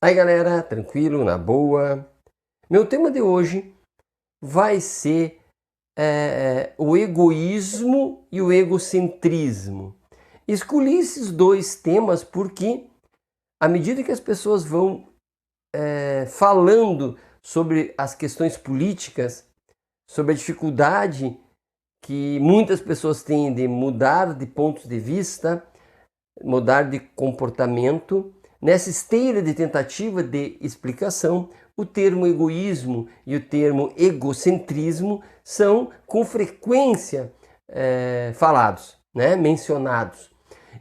Aí galera, tranquilo, na boa. Meu tema de hoje vai ser o egoísmo e o egocentrismo. Escolhi esses dois temas porque, à medida que as pessoas vão falando sobre as questões políticas, sobre a dificuldade que muitas pessoas têm de mudar de pontos de vista, mudar de comportamento, nessa esteira de tentativa de explicação, o termo egoísmo e o termo egocentrismo são com frequência falados, né? Mencionados.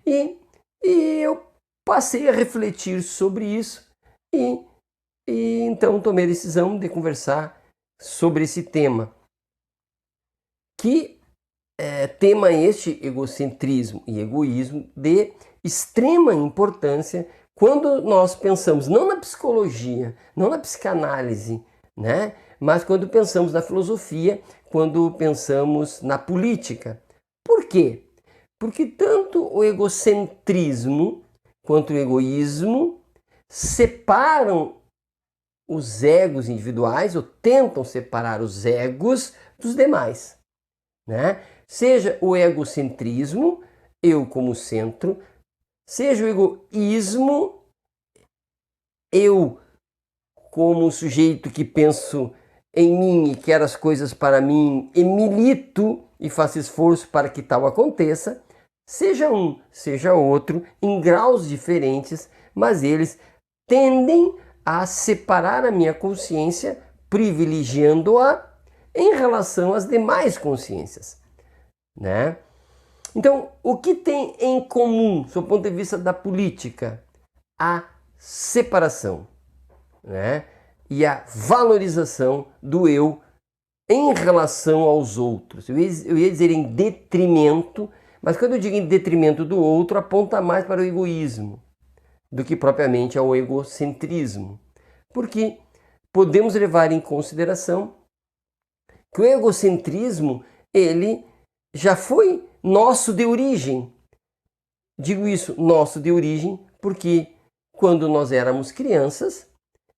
E eu passei a refletir sobre isso e então tomei a decisão de conversar sobre esse tema. Que tema este, egocentrismo e egoísmo, de extrema importância quando nós pensamos não na psicologia, não na psicanálise, né? Mas quando pensamos na filosofia, quando pensamos na política. Por quê? Porque tanto o egocentrismo quanto o egoísmo separam os egos individuais, ou tentam separar os egos dos demais, né? Seja o egocentrismo, eu como centro, seja o egoísmo, eu como sujeito que penso em mim e quero as coisas para mim e milito e faço esforço para que tal aconteça, seja um, seja outro, em graus diferentes, mas eles tendem a separar a minha consciência, privilegiando-a em relação às demais consciências, né? Então, o que tem em comum, do ponto de vista da política? A separação, né? E a valorização do eu em relação aos outros. Eu ia dizer em detrimento, mas quando eu digo em detrimento do outro, aponta mais para o egoísmo do que propriamente ao egocentrismo. Porque podemos levar em consideração que o egocentrismo, ele já foi nosso de origem. Digo isso, nosso de origem, porque quando nós éramos crianças,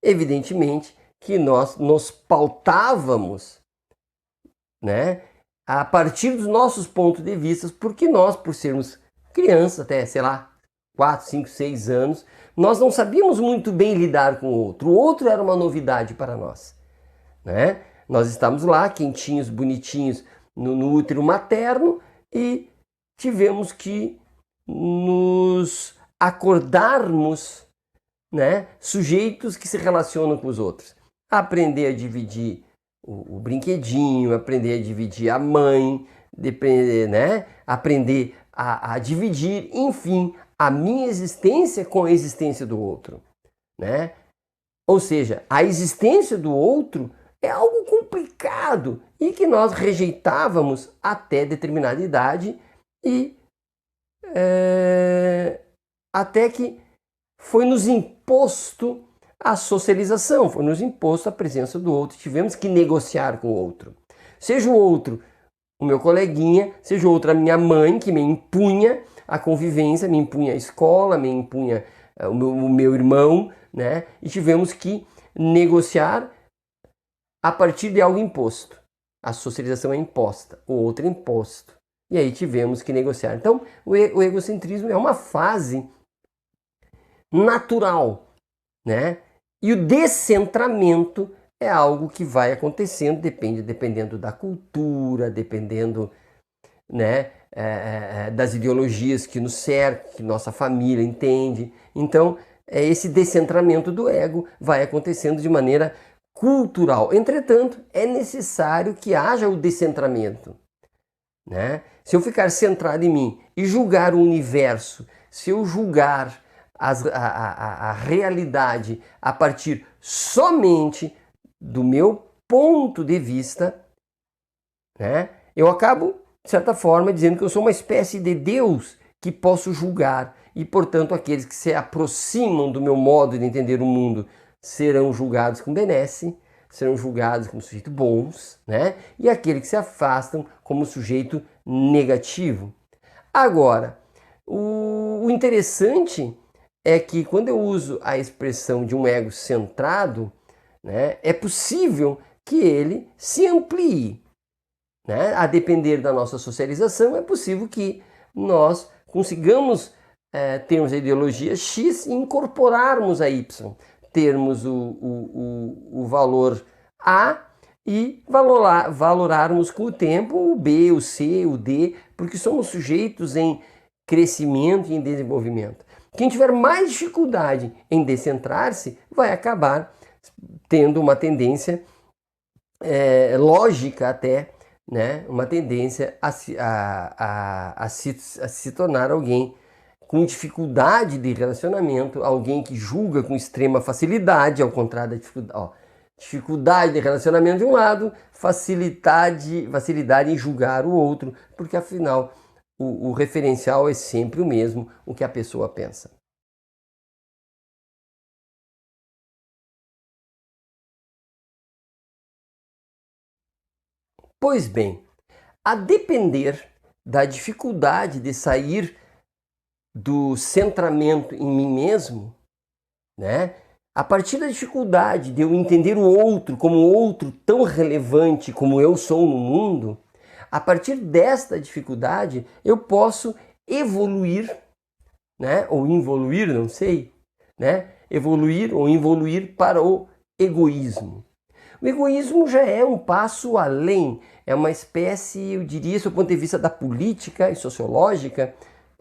evidentemente que nós nos pautávamos, né, a partir dos nossos pontos de vista, porque nós, por sermos crianças, até, sei lá, 4, 5, 6 anos, nós não sabíamos muito bem lidar com o outro. O outro era uma novidade para nós, né? Nós estávamos lá, quentinhos, bonitinhos, no útero materno e tivemos que nos acordarmos, né, sujeitos que se relacionam com os outros. Aprender a dividir o brinquedinho, aprender a dividir a mãe, né, aprender a dividir, enfim, a minha existência com a existência do outro, né? Ou seja, a existência do outro é algo complicado e que nós rejeitávamos até determinada idade e até que foi nos imposto a socialização, foi nos imposto a presença do outro, tivemos que negociar com o outro. Seja o outro o meu coleguinha, seja o outro a minha mãe, que me impunha a convivência, me impunha a escola, me impunha o meu irmão, né? E tivemos que negociar a partir de algo imposto. A socialização é imposta, o outro é imposto. E aí tivemos que negociar. Então, o egocentrismo é uma fase natural, né? E o descentramento é algo que vai acontecendo, dependendo da cultura, dependendo, né, das ideologias que nos cercam, que nossa família entende. Então, esse descentramento do ego vai acontecendo de maneira cultural. Entretanto, é necessário que haja o descentramento, né? Se eu ficar centrado em mim e julgar o universo, se eu julgar a realidade a partir somente do meu ponto de vista, né, eu acabo, de certa forma, dizendo que eu sou uma espécie de Deus que posso julgar e, portanto, aqueles que se aproximam do meu modo de entender o mundo serão julgados com benesse, serão julgados como sujeitos bons, né? E aqueles que se afastam como sujeito negativo. Agora, o interessante é que quando eu uso a expressão de um ego centrado, né, é possível que ele se amplie. Né? A depender da nossa socialização, é possível que nós consigamos termos a ideologia X e incorporarmos a Y, termos o valor A e valorarmos com o tempo o B, o C, o D, porque somos sujeitos em crescimento e em desenvolvimento. Quem tiver mais dificuldade em descentrar-se vai acabar tendo uma tendência lógica até, né, uma tendência a se tornar alguém com dificuldade de relacionamento, alguém que julga com extrema facilidade, ao contrário da dificuldade. Ó, dificuldade de relacionamento de um lado, facilidade em julgar o outro, porque afinal o referencial é sempre o mesmo, o que a pessoa pensa. Pois bem, a depender da dificuldade de sair do centramento em mim mesmo, né? A partir da dificuldade de eu entender o outro como outro tão relevante como eu sou no mundo, a partir desta dificuldade eu posso evoluir, né? Ou involuir, não sei, né? Evoluir ou involuir para o egoísmo. O egoísmo já é um passo além, é uma espécie, eu diria, do ponto de vista da política e sociológica,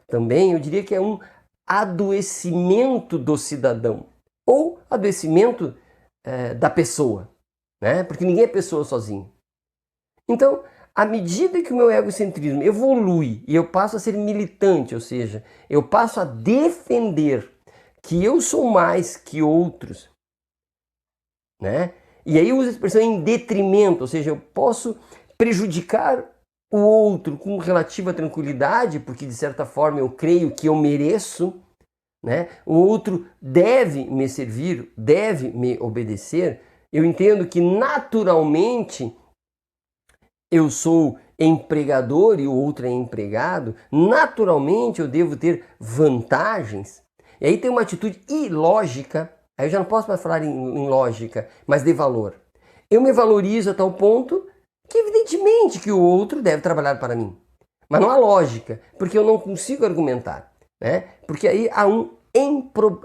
também eu diria que é um adoecimento do cidadão, ou adoecimento da pessoa, né? Porque ninguém é pessoa sozinho. Então, à medida que o meu egocentrismo evolui e eu passo a ser militante, ou seja, eu passo a defender que eu sou mais que outros, né? E aí eu uso a expressão em detrimento, ou seja, eu posso prejudicar o outro com relativa tranquilidade, porque de certa forma eu creio que eu mereço, né? O outro deve me servir, deve me obedecer. Eu entendo que naturalmente eu sou empregador e o outro é empregado, naturalmente eu devo ter vantagens. E aí tem uma atitude ilógica, aí eu já não posso mais falar em lógica, mas de valor. Eu me valorizo a tal ponto que evidentemente que o outro deve trabalhar para mim. Mas não há lógica, porque eu não consigo argumentar, né? Porque aí há um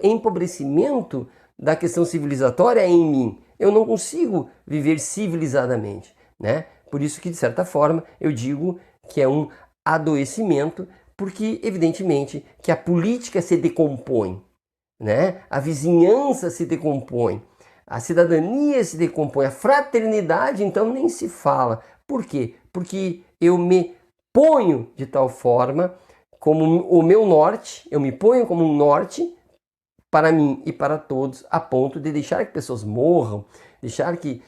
empobrecimento da questão civilizatória em mim. Eu não consigo viver civilizadamente, né? Por isso que, de certa forma, eu digo que é um adoecimento, porque, evidentemente, que a política se decompõe, né? A vizinhança se decompõe, a cidadania se decompõe, a fraternidade, então, nem se fala. Por quê? Porque eu me ponho de tal forma como o meu norte, eu me ponho como um norte para mim e para todos, a ponto de deixar que pessoas morram, deixar que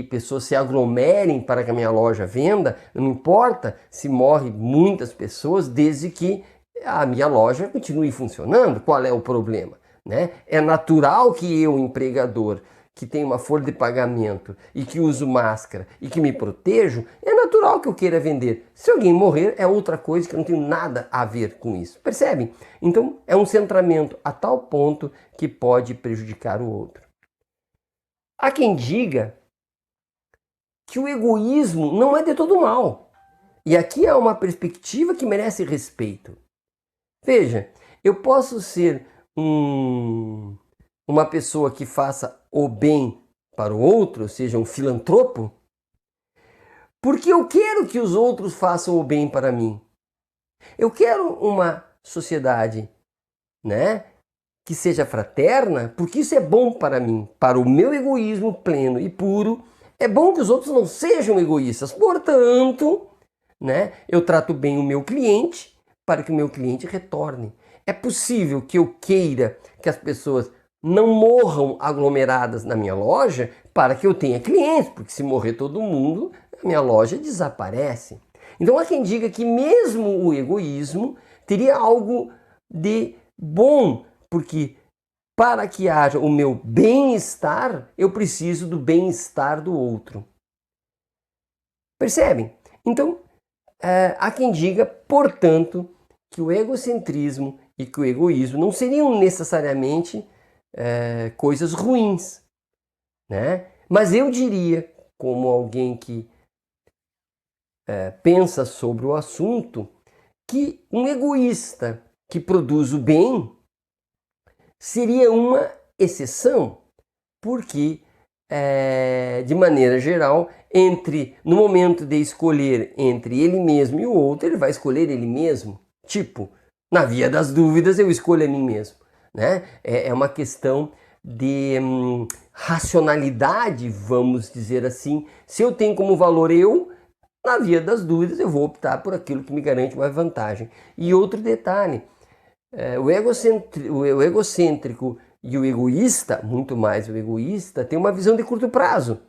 pessoas se aglomerem para que a minha loja venda, não importa se morrem muitas pessoas, desde que a minha loja continue funcionando. Qual é o problema? Né? É natural que eu, empregador, que tenho uma folha de pagamento e que uso máscara e que me protejo, é natural que eu queira vender. Se alguém morrer, é outra coisa que eu não tenho nada a ver com isso. Percebem? Então, é um centramento a tal ponto que pode prejudicar o outro. Há quem diga que o egoísmo não é de todo mal. E aqui há uma perspectiva que merece respeito. Veja, eu posso ser uma pessoa que faça o bem para o outro, ou seja, um filantropo, porque eu quero que os outros façam o bem para mim. Eu quero uma sociedade, né, que seja fraterna, porque isso é bom para mim, para o meu egoísmo pleno e puro. É bom que os outros não sejam egoístas. Portanto, né, eu trato bem o meu cliente para que o meu cliente retorne. É possível que eu queira que as pessoas não morram aglomeradas na minha loja para que eu tenha clientes, porque se morrer todo mundo, a minha loja desaparece. Então há quem diga que mesmo o egoísmo teria algo de bom, porque para que haja o meu bem-estar, eu preciso do bem-estar do outro. Percebem? Então, há quem diga, portanto, que o egocentrismo e que o egoísmo não seriam necessariamente coisas ruins, né? Mas eu diria, como alguém que pensa sobre o assunto, que um egoísta que produz o bem seria uma exceção, porque, de maneira geral, no momento de escolher entre ele mesmo e o outro, ele vai escolher ele mesmo. Tipo, na via das dúvidas, eu escolho a mim mesmo, né? É uma questão de racionalidade, vamos dizer assim. Se eu tenho como valor eu, na via das dúvidas, eu vou optar por aquilo que me garante uma vantagem. E outro detalhe, o egocêntrico e o egoísta, muito mais o egoísta, tem uma visão de curto prazo.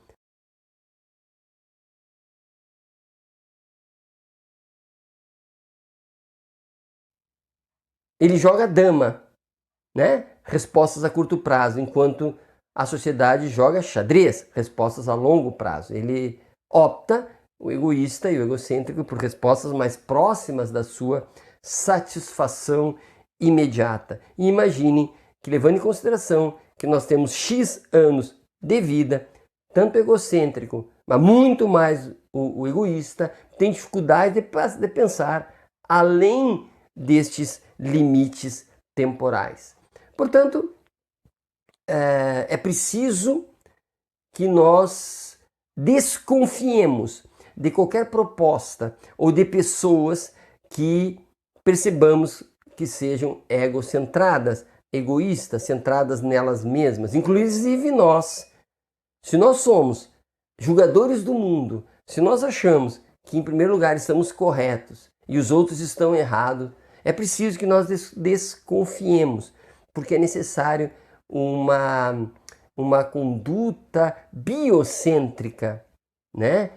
Ele joga dama, né? Respostas a curto prazo, enquanto a sociedade joga xadrez, respostas a longo prazo. Ele opta, o egoísta e o egocêntrico, por respostas mais próximas da sua satisfação imediata. E imagine que, levando em consideração que nós temos X anos de vida, tanto egocêntrico, mas muito mais o egoísta, tem dificuldade de pensar além destes limites temporais. Portanto, é preciso que nós desconfiemos de qualquer proposta ou de pessoas que percebamos que sejam egocentradas, egoístas, centradas nelas mesmas, inclusive nós. Se nós somos julgadores do mundo, se nós achamos que em primeiro lugar estamos corretos e os outros estão errados, é preciso que nós desconfiemos, porque é necessário uma conduta biocêntrica, né?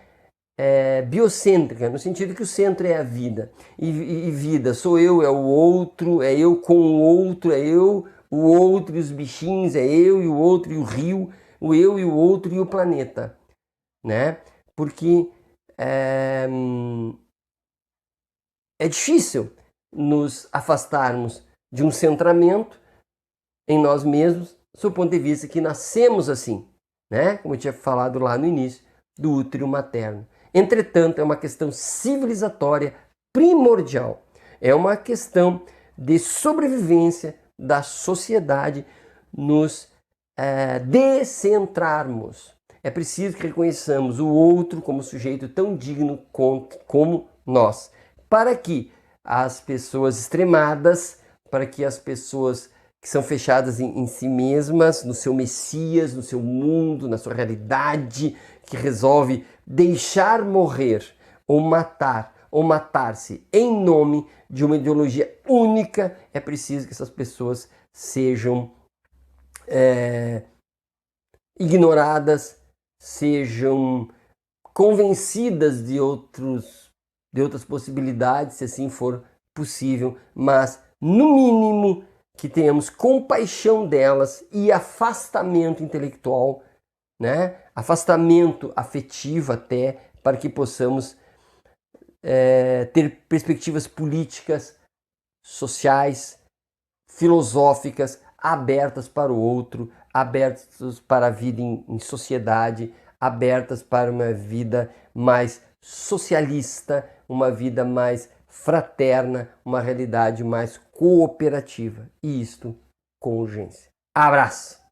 Biocêntrica, no sentido que o centro é a vida. E vida, sou eu, é o outro, é eu com o outro, é eu, o outro e os bichinhos, é eu e o outro e o rio, o eu e o outro e o planeta, né? Porque é difícil nos afastarmos de um centramento em nós mesmos, sob o ponto de vista que nascemos assim, né? Como eu tinha falado lá no início, do útero materno. Entretanto, é uma questão civilizatória primordial. É uma questão de sobrevivência da sociedade, nos descentrarmos. É preciso que reconheçamos o outro como sujeito tão digno como nós, para que as pessoas extremadas, para que as pessoas que são fechadas em si mesmas, no seu Messias, no seu mundo, na sua realidade, que resolve deixar morrer ou matar-se em nome de uma ideologia única, é preciso que essas pessoas sejam ignoradas, sejam convencidas de outras possibilidades, se assim for possível, mas no mínimo que tenhamos compaixão delas e afastamento intelectual, né? Afastamento afetivo até, para que possamos ter perspectivas políticas, sociais, filosóficas, abertas para o outro, abertas para a vida em sociedade, abertas para uma vida mais socialista, uma vida mais fraterna, uma realidade mais cooperativa. E isto com urgência. Abraço!